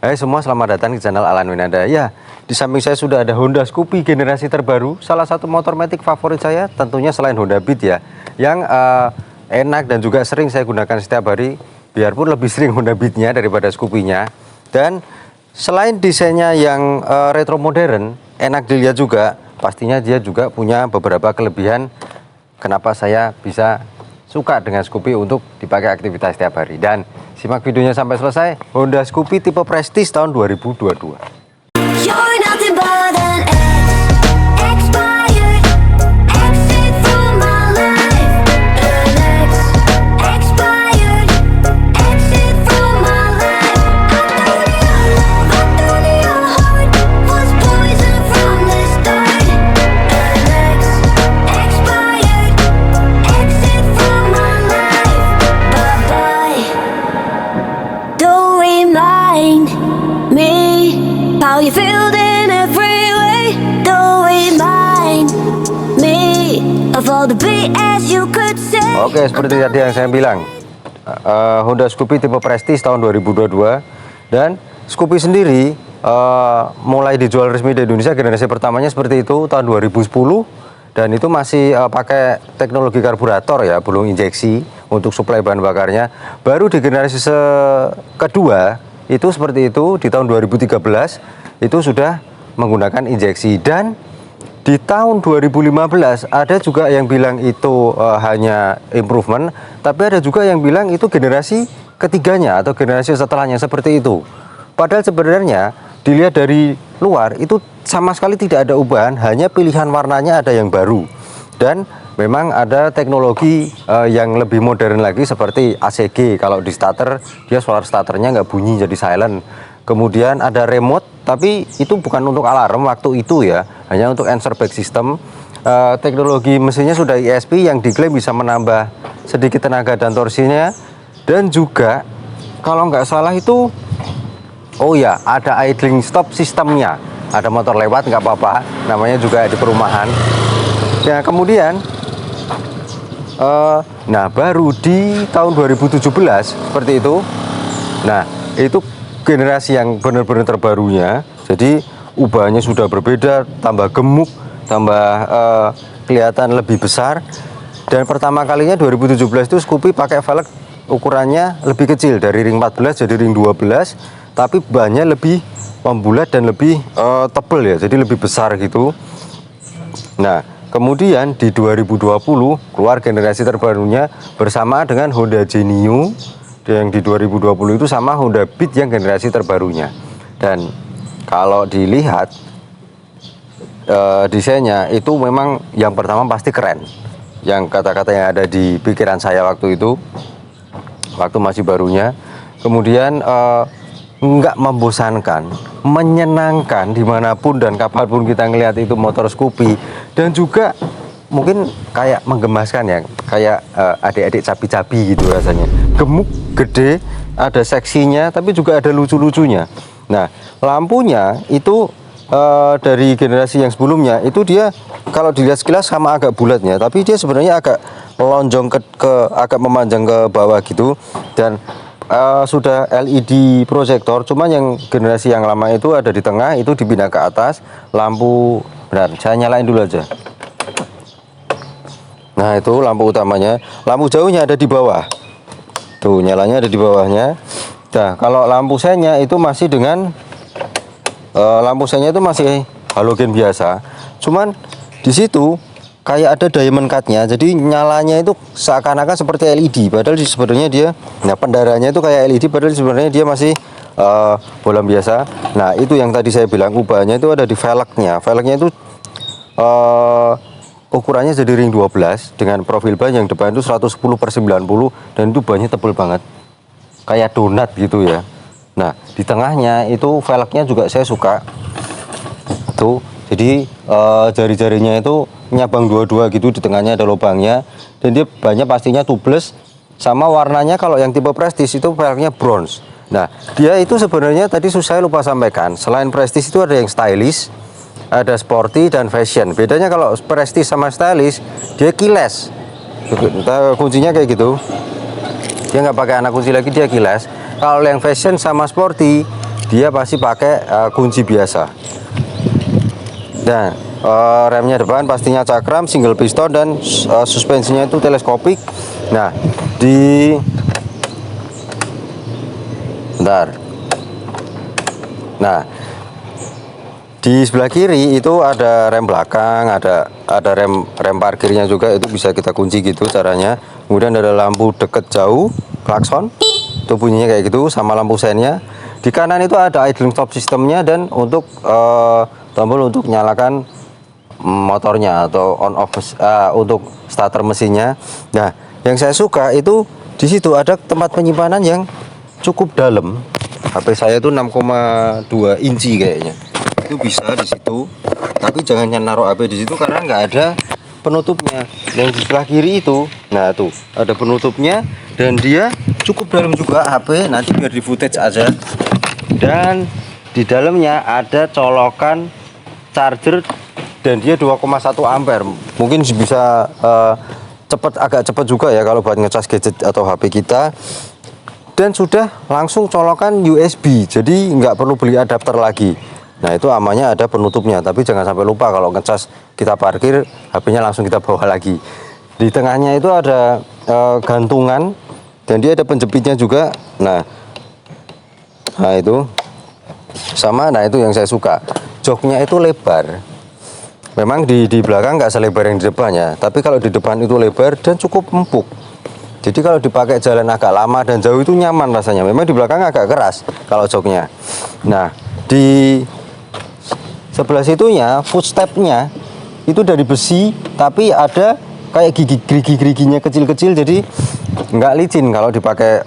Hai semua, selamat datang di channel Alan Winanda. Ya, di samping saya sudah ada Honda Scoopy generasi terbaru, salah satu motor matic favorit saya, tentunya selain Honda Beat ya, yang enak dan juga sering saya gunakan setiap hari, biarpun lebih sering Honda Beat-nya daripada Scoopy-nya. Dan selain desainnya yang retro modern, enak dilihat juga, pastinya dia juga punya beberapa kelebihan kenapa saya bisa suka dengan Scoopy untuk dipakai aktivitas setiap hari. Dan simak videonya sampai selesai. Honda Scoopy tipe Prestige tahun 2022. How you feel in every way? Don't remind me of all the BS you could say. Oke, seperti tadi yang saya bilang, Honda Scoopy tipe Prestige tahun 2022. Dan Scoopy sendiri mulai dijual resmi di Indonesia generasi pertamanya seperti itu tahun 2010. Dan itu masih pakai teknologi karburator ya, belum injeksi untuk suplai bahan bakarnya. Baru di generasi kedua itu seperti itu di tahun 2013 itu sudah menggunakan injeksi. Dan di tahun 2015 ada juga yang bilang itu hanya improvement, tapi ada juga yang bilang itu generasi ketiganya atau generasi setelahnya seperti itu. Padahal sebenarnya dilihat dari luar itu sama sekali tidak ada ubahan, hanya pilihan warnanya ada yang baru. Dan memang ada teknologi yang lebih modern lagi seperti ACG. Kalau di starter dia solar starternya nggak bunyi, jadi silent. Kemudian ada remote, tapi itu bukan untuk alarm waktu itu ya, hanya untuk answer back system. Teknologi mesinnya sudah ESP yang diklaim bisa menambah sedikit tenaga dan torsinya. Dan juga kalau nggak salah itu, oh ya, ada idling stop sistemnya. Ada motor lewat nggak apa-apa, namanya juga di perumahan. Ya kemudian nah baru di tahun 2017 seperti itu. Nah itu generasi yang benar-benar terbarunya, jadi ubahannya sudah berbeda, tambah gemuk, tambah kelihatan lebih besar. Dan pertama kalinya 2017 itu Scoopy pakai velg ukurannya lebih kecil, dari ring 14 jadi ring 12, tapi bannya lebih membulat dan lebih tebal ya, jadi lebih besar gitu. Nah kemudian di 2020 keluar generasi terbarunya bersama dengan Honda Genio, yang di 2020 itu sama Honda Beat yang generasi terbarunya. Dan kalau dilihat desainnya itu memang yang pertama pasti keren. Yang kata-kata yang ada di pikiran saya waktu itu, waktu masih barunya. Kemudian nggak membosankan, menyenangkan dimanapun dan kapanpun kita ngelihat itu motor Scoopy. Dan juga mungkin kayak menggemaskan ya, kayak adik-adik capi-capi gitu rasanya. Gemuk, gede, ada seksinya, tapi juga ada lucu-lucunya. Nah lampunya itu dari generasi yang sebelumnya itu dia kalau dilihat sekilas sama agak bulatnya, tapi dia sebenarnya agak melonjong agak memanjang ke bawah gitu. Dan sudah LED proyektor, cuman yang generasi yang lama itu ada di tengah, itu dipindah ke atas. Lampu, benar, saya nyalain dulu aja. Nah itu lampu utamanya, lampu jauhnya ada di bawah. Tuh nyalanya ada di bawahnya. Nah kalau lampu senya itu masih dengan lampu senya itu masih halogen biasa. Cuman di situ kayak ada diamond cut-nya, jadi nyalanya itu seakan-akan seperti LED, padahal sebenarnya dia, nah pendaranya itu kayak LED, padahal sebenarnya dia masih bolam biasa. Nah itu yang tadi saya bilang ubahannya itu ada di velgnya. Velgnya itu ukurannya jadi ring 12 dengan profil ban yang depan itu 110/90, dan itu bannya tebal banget, kayak donat gitu ya. Nah di tengahnya itu velgnya juga saya suka tuh, jadi jari-jarinya itu nyabang dua-dua gitu, di tengahnya ada lubangnya. Dan dia banyak pastinya tubeless, sama warnanya kalau yang tipe Prestige itu velgnya bronze. Nah dia itu sebenarnya tadi saya lupa sampaikan, selain Prestige itu ada yang stylish, ada sporty dan fashion. Bedanya kalau Prestige sama stylish, dia keyless, kuncinya kayak gitu, dia nggak pakai anak kunci lagi, dia keyless. Kalau yang fashion sama sporty dia pasti pakai kunci biasa. Dan remnya depan pastinya cakram, single piston, dan suspensinya itu teleskopik. Nah, di sebelah kiri itu ada rem belakang, ada rem parkirnya juga, itu bisa kita kunci gitu caranya. Kemudian ada lampu deket jauh, klakson, itu bunyinya kayak gitu, sama lampu sennya. Di kanan itu ada idling stop sistemnya dan untuk tombol untuk nyalakan motornya atau on off untuk starter mesinnya. Nah, yang saya suka itu di situ ada tempat penyimpanan yang cukup dalam. HP saya itu 6,2 inci kayaknya. Itu bisa di situ. Tapi jangan naruh HP di situ karena nggak ada penutupnya. Yang di sebelah kiri itu, nah tuh ada penutupnya dan dia cukup dalam juga HP. Nanti biar di footage aja. Dan di dalamnya ada colokan charger dan dia 2,1 ampere. Mungkin bisa agak cepat juga ya kalau buat ngecas gadget atau HP kita. Dan sudah langsung colokan USB, jadi nggak perlu beli adapter lagi. Nah, itu amannya ada penutupnya, tapi jangan sampai lupa kalau ngecas kita parkir, HP-nya langsung kita bawa lagi. Di tengahnya itu ada gantungan dan dia ada penjepitnya juga. Nah itu sama. Nah, itu yang saya suka, joknya itu lebar. Memang di belakang nggak selebar yang di depan ya, tapi kalau di depan itu lebar dan cukup empuk. Jadi kalau dipakai jalan agak lama dan jauh itu nyaman rasanya. Memang di belakang agak keras kalau joknya. Nah, di sebelah situnya footstepnya itu dari besi, tapi ada kayak gerigi-geriginya kecil-kecil, jadi nggak licin kalau dipakai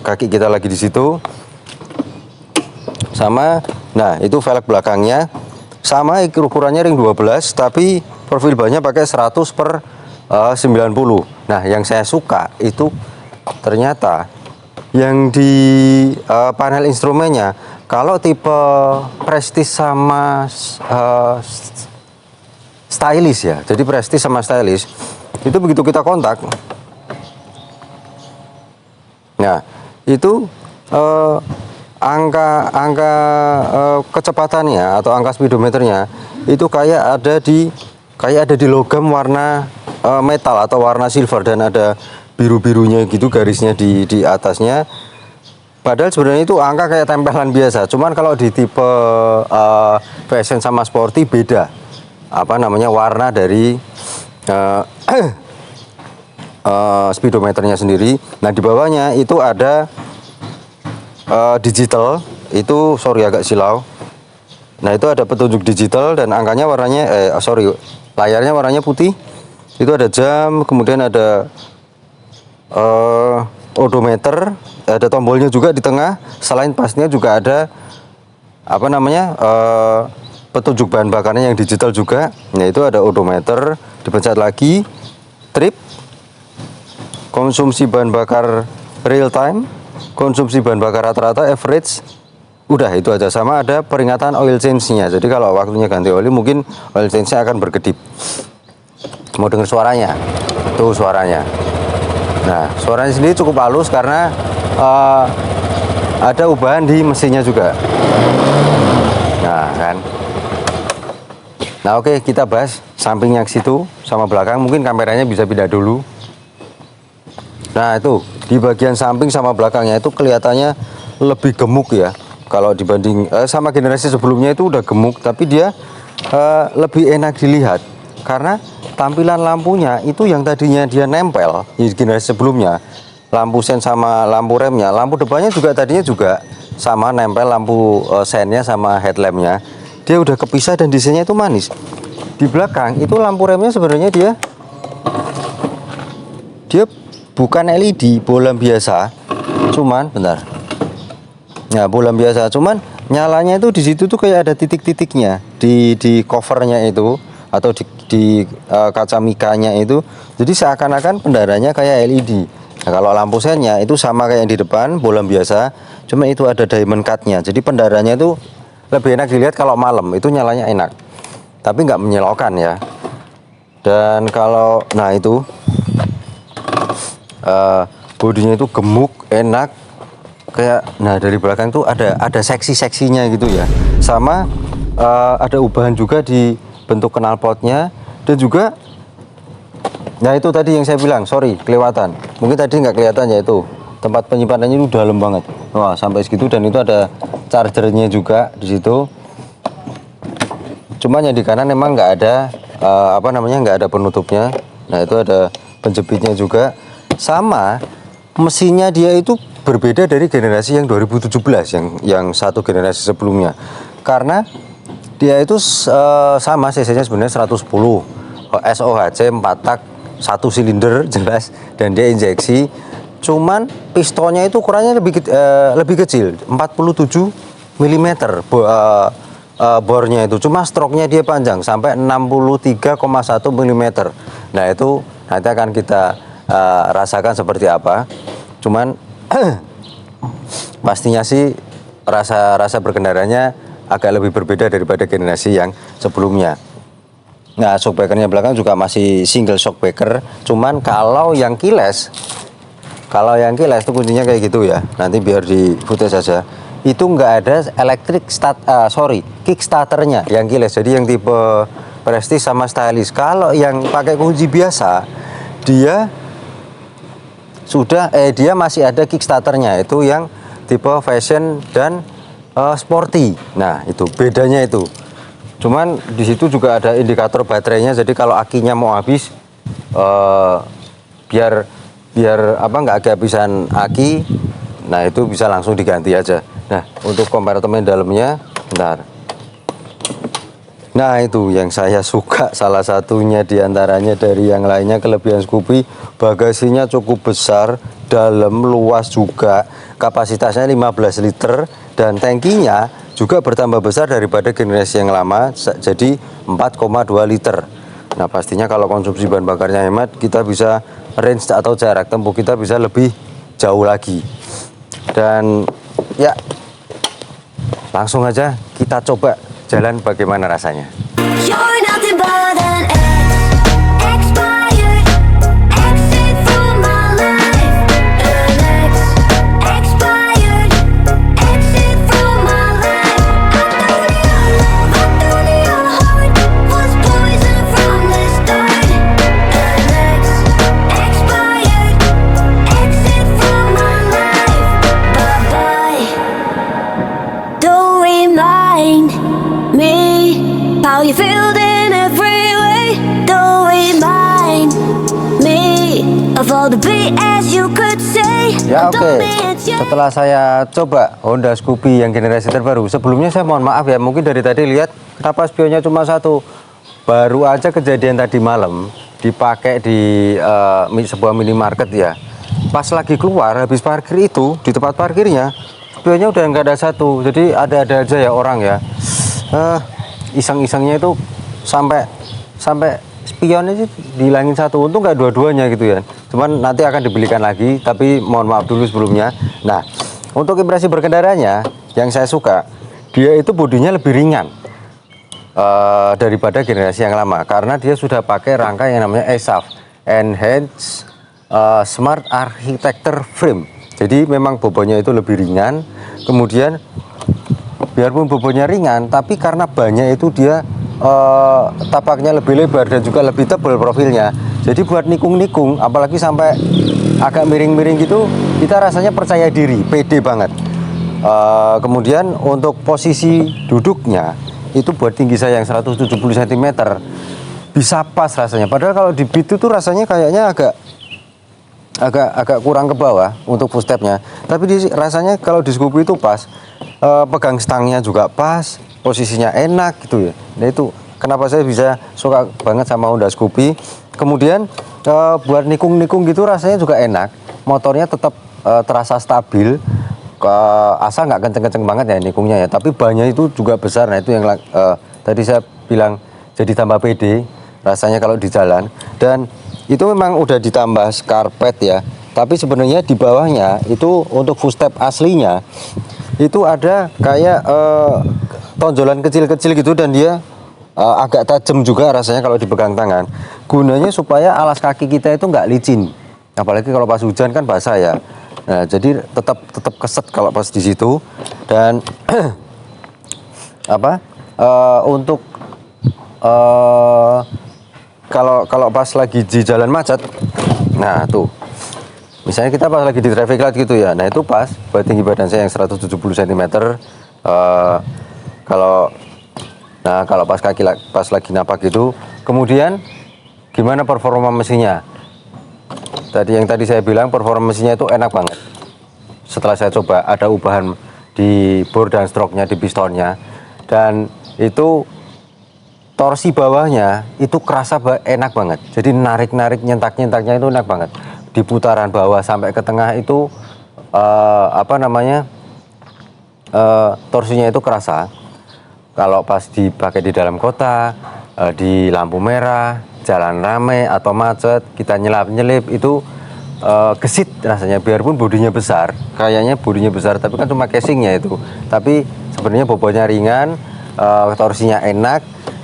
kaki kita lagi di situ. Sama. Nah, itu velg belakangnya sama, ukurannya ring 12, tapi profil bannya pakai 100/90. Nah, yang saya suka itu ternyata yang di panel instrumennya, kalau tipe Prestige sama Stylish ya. Jadi Prestige sama Stylish itu begitu kita kontak, nah itu angka kecepatannya atau angka speedometernya itu kayak ada di logam warna metal atau warna silver, dan ada biru-birunya gitu garisnya di atasnya. Padahal sebenarnya itu angka kayak tempelan biasa, cuman kalau di tipe fashion sama sporty beda warna dari speedometernya sendiri. Nah, di bawahnya itu ada digital, itu agak silau. Nah, itu ada petunjuk digital dan angkanya layarnya warnanya putih. Itu ada jam, kemudian ada odometer, ada tombolnya juga di tengah. Selain pasnya juga ada petunjuk bahan bakarnya yang digital juga. Nah, itu ada odometer, dipencet lagi, trip, konsumsi bahan bakar real time, konsumsi bahan bakar rata-rata, average. Udah, itu aja. Sama ada peringatan oil change-nya. Jadi kalau waktunya ganti oli, mungkin oil change-nya akan berkedip. Mau dengar suaranya? Tuh suaranya. Nah, suaranya sendiri cukup halus karena ada ubahan di mesinnya juga. Nah, kan. Nah, oke, kita bahas sampingnya ke situ sama belakang. Mungkin kameranya bisa pindah dulu. Nah, itu di bagian samping sama belakangnya itu kelihatannya lebih gemuk ya. Kalau dibanding sama generasi sebelumnya itu udah gemuk, tapi dia lebih enak dilihat karena tampilan lampunya itu yang tadinya dia nempel di generasi sebelumnya, lampu sen sama lampu remnya, lampu depannya juga tadinya juga sama nempel, lampu sennya sama headlampnya, dia udah kepisah dan desainnya itu manis. Di belakang itu lampu remnya sebenarnya dia bukan LED, bolam biasa, cuman nah, bolam biasa, cuman nyalanya itu di situ tuh kayak ada titik-titiknya di covernya itu atau di kaca mikanya itu, jadi seakan-akan pendaranya kayak LED. Nah, kalau lampu sennya itu sama kayak yang di depan, bolam biasa, cuma itu ada diamond cut-nya, jadi pendaranya itu lebih enak dilihat kalau malam, itu nyalanya enak, tapi nggak menyilaukan ya. Dan kalau itu bodinya itu gemuk, enak, nah dari belakang tuh ada seksi-seksinya gitu ya. Sama ada ubahan juga di bentuk knalpotnya, dan juga nah itu tadi yang saya bilang, sorry kelewatan. Mungkin tadi nggak kelihatan ya, itu tempat penyimpanannya itu dalam banget. Wah, sampai segitu, dan itu ada chargernya juga di situ. Cuman yang di kanan memang nggak ada nggak ada penutupnya. Nah, itu ada penjepitnya juga. Sama mesinnya dia itu berbeda dari generasi yang 2017 yang satu generasi sebelumnya. Karena dia itu sama cc-nya sebenarnya 110 SOHC 4 tak 1 silinder jelas, dan dia injeksi. Cuman pistonnya itu ukurannya lebih kecil, 47 mm bornya itu. Cuma stroknya dia panjang sampai 63,1 mm. Nah, itu nanti akan kita rasakan seperti apa. Cuman pastinya sih rasa berkendaranya agak lebih berbeda daripada generasi yang sebelumnya. Nah, shockbreakernya belakang juga masih single shockbreaker. Cuman kalau yang keyless itu kuncinya kayak gitu ya. Nanti biar di footage saja. Itu nggak ada kickstarternya yang keyless. Jadi yang tipe Prestige sama Stylish. Kalau yang pakai kunci biasa, dia masih ada kickstarternya. Itu yang tipe Fashion dan Sporty. Nah, itu bedanya itu. Cuman di situ juga ada indikator baterainya. Jadi kalau akinya mau habis, biar nggak kehabisan aki, nah itu bisa langsung diganti aja. Nah, untuk kompartemen dalamnya, bentar. Nah, itu yang saya suka salah satunya diantaranya dari yang lainnya, kelebihan Scoopy, bagasinya cukup besar, dalam, luas juga, kapasitasnya 15 liter, dan tangkinya juga bertambah besar daripada generasi yang lama, jadi 4,2 liter. Nah, pastinya kalau konsumsi bahan bakarnya hemat, kita bisa range atau jarak tempuh kita bisa lebih jauh lagi. Dan ya, langsung aja kita coba jalan bagaimana rasanya. You're nothing but an expired exit from my life. An expired exit from my life. I thought your heart was poison from the start. An expired exit from my life. Bye-bye. Don't remind me how you feel in every way. Don't remind me of all the BS you could say. Ya, oke. Setelah saya coba Honda Scoopy yang generasi terbaru, sebelumnya saya mohon maaf ya, mungkin dari tadi lihat kenapa spionnya cuma satu. Baru aja kejadian tadi malam dipakai di sebuah minimarket ya. Pas lagi keluar habis parkir itu, di tempat parkirnya spionnya udah nggak ada satu. Jadi ada-ada aja ya orang ya. Iseng-isengnya itu sampai spionnya sih dihilangin satu. Untung nggak dua-duanya gitu ya. Cuman nanti akan dibelikan lagi, tapi mohon maaf dulu sebelumnya. Nah, untuk impresi berkendaranya yang saya suka, dia itu bodinya lebih ringan daripada generasi yang lama, karena dia sudah pakai rangka yang namanya ESAF, Enhanced Smart Architecture Frame. Jadi memang bobotnya itu lebih ringan. Kemudian biarpun bobotnya ringan, tapi karena banyak itu dia tapaknya lebih lebar dan juga lebih tebal profilnya. Jadi buat nikung-nikung, apalagi sampai agak miring-miring gitu, kita rasanya percaya diri, pede banget. Kemudian untuk posisi duduknya, itu buat tinggi saya yang 170 cm, bisa pas rasanya. Padahal kalau di Beat itu rasanya kayaknya agak kurang ke bawah untuk footstepnya. Tapi rasanya kalau di Scoopy itu pas. Pegang stangnya juga pas, posisinya enak gitu ya. Nah, itu kenapa saya bisa suka banget sama Honda Scoopy. Kemudian buat nikung-nikung gitu rasanya juga enak. Motornya tetap terasa stabil, asal nggak kenceng-kenceng banget ya nikungnya ya. Tapi bannya itu juga besar. Nah, itu yang tadi saya bilang jadi tambah pede rasanya kalau di jalan. Dan itu memang udah ditambah karpet ya. Tapi sebenarnya di bawahnya itu untuk footstep aslinya itu ada kayak tonjolan kecil-kecil gitu, dan dia agak tajam juga rasanya kalau dipegang tangan. Gunanya supaya alas kaki kita itu nggak licin, apalagi kalau pas hujan kan basah ya. Nah, jadi tetap keset kalau pas di situ. Dan untuk kalau pas lagi di jalan macet, nah tuh misalnya kita pas lagi di traffic light gitu ya, nah itu pas buat tinggi badan saya yang 170 cm. Kalau pas lagi napak gitu, kemudian gimana performa mesinnya? Yang tadi saya bilang performa mesinnya itu enak banget. Setelah saya coba, ada ubahan di bor dan stroke-nya, di pistonnya, dan itu torsi bawahnya itu kerasa enak banget. Jadi narik-narik, nyentak-nyentaknya itu enak banget. Di putaran bawah sampai ke tengah itu torsinya itu kerasa. Kalau pas dipakai di dalam kota, di lampu merah, jalan rame atau macet, kita nyelip-nyelip itu gesit rasanya. Biarpun bodinya besar, kayaknya bodinya besar, tapi kan cuma casingnya itu. Tapi sebenarnya bobotnya ringan, torsinya enak.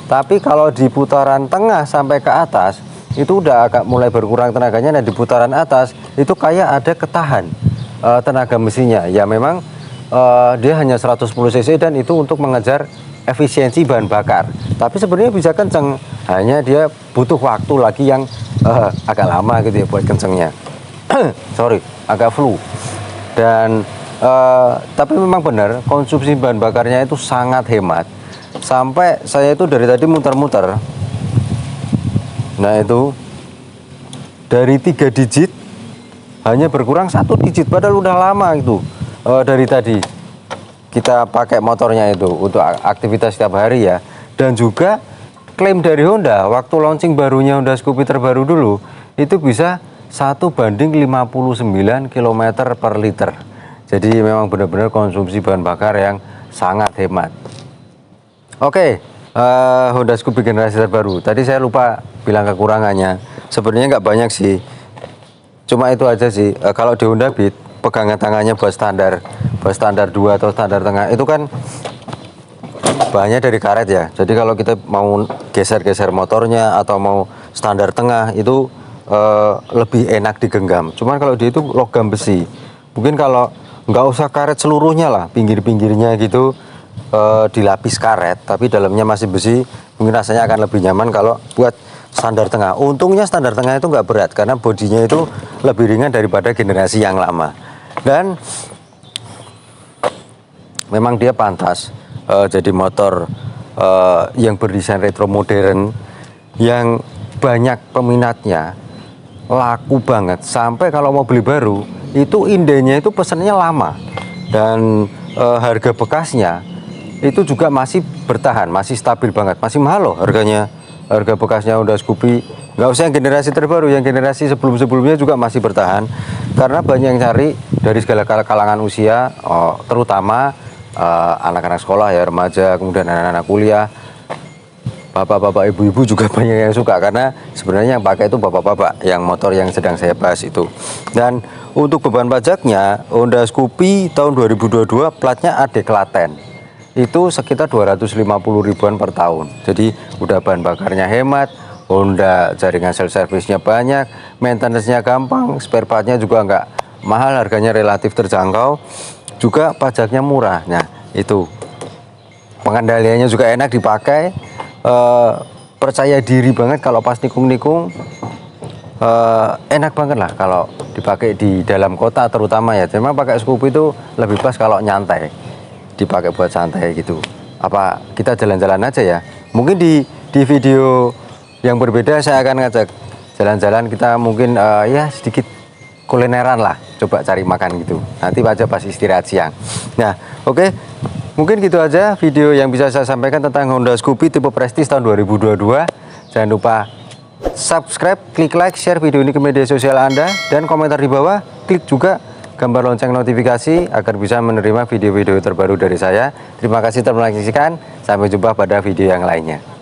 Tapi kalau di putaran tengah sampai ke atas, itu udah agak mulai berkurang tenaganya. Dan di putaran atas itu kayak ada ketahan tenaga mesinnya. Ya memang dia hanya 110 cc dan itu untuk mengejar efisiensi bahan bakar. Tapi sebenarnya bisa kenceng, hanya dia butuh waktu lagi yang agak lama gitu ya buat kencengnya. Sorry, agak flu. Dan tapi memang benar konsumsi bahan bakarnya itu sangat hemat. Sampai saya itu dari tadi muter-muter. Nah itu dari 3 digit hanya berkurang 1 digit, padahal udah lama itu dari tadi kita pakai motornya itu untuk aktivitas setiap hari ya. Dan juga klaim dari Honda waktu launching barunya Honda Scoopy terbaru dulu itu bisa 1:59 km per liter. Jadi memang benar-benar konsumsi bahan bakar yang sangat hemat. Oke, Honda Scoopy generasi terbaru. Tadi saya lupa bilang kekurangannya. Sebenarnya nggak banyak sih. Cuma itu aja sih. Kalau di Honda Beat, pegangan tangannya buat standar 2 atau standar tengah itu kan bahannya dari karet ya. Jadi kalau kita mau geser-geser motornya atau mau standar tengah itu lebih enak digenggam. Cuman kalau dia itu logam besi. Mungkin kalau nggak usah karet seluruhnya lah, pinggir-pinggirnya gitu dilapis karet, tapi dalamnya masih besi, mungkin rasanya akan lebih nyaman kalau buat standar tengah. Untungnya standar tengah itu nggak berat karena bodinya itu lebih ringan daripada generasi yang lama. Dan memang dia pantas jadi motor yang berdesain retro modern, yang banyak peminatnya, laku banget. Sampai kalau mau beli baru, itu indenya itu pesannya lama. Dan harga bekasnya itu juga masih bertahan, masih stabil banget, masih mahal loh harganya. Harga bekasnya Honda Scoopy, nggak usah yang generasi terbaru, yang generasi sebelum-sebelumnya juga masih bertahan. Karena banyak yang cari dari segala kalangan usia, terutama anak-anak sekolah ya, remaja, kemudian anak-anak kuliah, bapak-bapak, ibu-ibu juga banyak yang suka. Karena sebenarnya yang pakai itu bapak-bapak, yang motor yang sedang saya bahas itu. Dan untuk beban pajaknya, Honda Scoopy tahun 2022 platnya AD Klaten. Itu sekitar 250 ribuan per tahun. Jadi udah bahan bakarnya hemat, Honda jaringan sales service-nya banyak, maintenance-nya gampang, spare part-nya juga nggak mahal, harganya relatif terjangkau, juga pajaknya murah. Nah itu pengendaliannya juga enak dipakai, percaya diri banget kalau pas nikung-nikung, enak banget lah kalau dipakai di dalam kota terutama ya. Cuma pakai Scoopy itu lebih pas kalau nyantai, dipakai buat santai gitu. Apa kita jalan-jalan aja ya? Mungkin di video yang berbeda saya akan ngajak jalan-jalan, kita mungkin ya sedikit kulineran lah, coba cari makan gitu. Nanti aja pas istirahat siang. Nah, oke. Mungkin gitu aja video yang bisa saya sampaikan tentang Honda Scoopy tipe Prestige tahun 2022. Jangan lupa subscribe, klik like, share video ini ke media sosial Anda, dan komentar di bawah, klik juga gambar lonceng notifikasi agar bisa menerima video-video terbaru dari saya. Terima kasih telah menyaksikan. Sampai jumpa pada video yang lainnya.